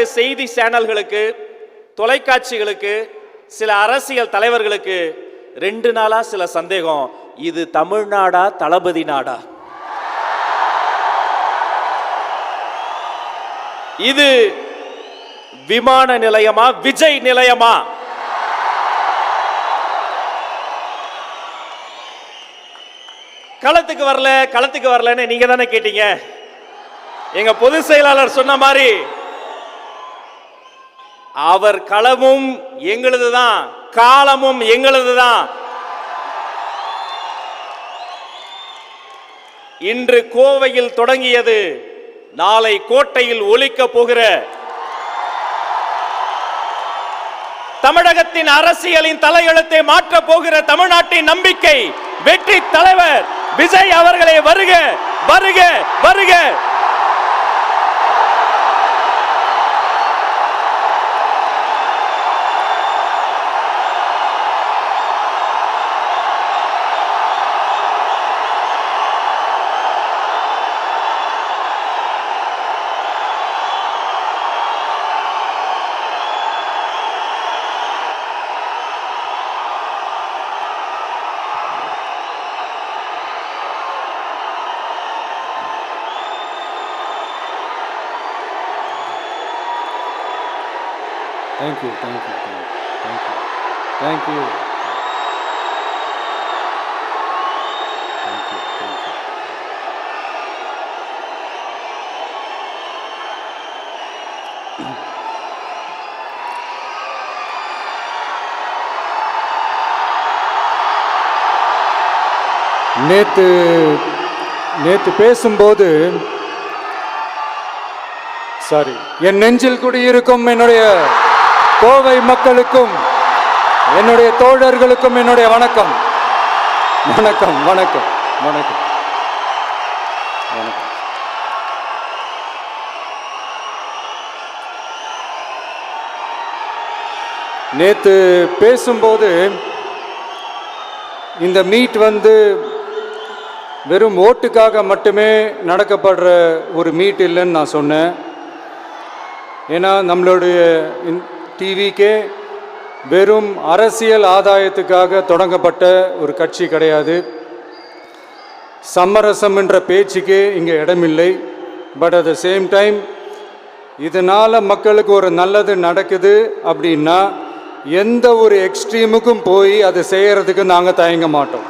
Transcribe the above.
தமிழ்நாட்டு செய்தி சேனல்களுக்கு, தொலைக்காட்சிகளுக்கு, சில அரசியல் தலைவர்களுக்கு 2 நாளா சில சந்தேகம். இது தமிழ்நாடா, தளபதி நாடா? இது விமான நிலையமா, விஜய் நிலையமா? களத்துக்கு வரலன்னு நீங்க தானே கேட்டீங்க. எங்க பொதுச் செயலாளர் சொன்ன மாதிரி அவர் களமும் எங்களுதுதான், காலமும் எங்களுதுதான். இன்று கோவையில் தொடங்கியது, நாளை கோட்டையில் ஒலிக்க போகிற தமிழகத்தின் அரசியலின் தலையெழுத்தை மாற்ற போகிற தமிழ்நாட்டின் நம்பிக்கை வெற்றி தலைவர் விஜய் அவர்களே வருக, வருக, வருக. Thank you, thank you, thank you, thank you, thank you, thank you. நேத்து பேசும்போது சாரி, என் நெஞ்சில் குடியிருக்கும் என்னுடைய கோவை மக்களுக்கும் என்னுடைய தோழர்களுக்கும் என்னுடைய வணக்கம், வணக்கம், வணக்கம், வணக்கம், வணக்கம். நேத்து பேசும்போது இந்த மீட் வெறும் ஓட்டுக்காக மட்டுமே நடக்கப்படுற ஒரு மீட் இல்லைன்னு நான் சொன்னேன். ஏன்னா நம்மளுடைய டிவிக்கே வெறும் அரசியல் ஆதாயத்துக்காக தொடங்கப்பட்ட ஒரு கட்சி கிடையாது. சமரசம் என்ற பேச்சுக்கே இங்கே இடமில்லை. But at the same time இதனால் மக்களுக்கு ஒரு நல்லது நடக்குது அப்படின்னா எந்த ஒரு எக்ஸ்ட்ரீமுக்கும் போய் அதை செய்கிறதுக்கு நாங்கள் தயங்க மாட்டோம்.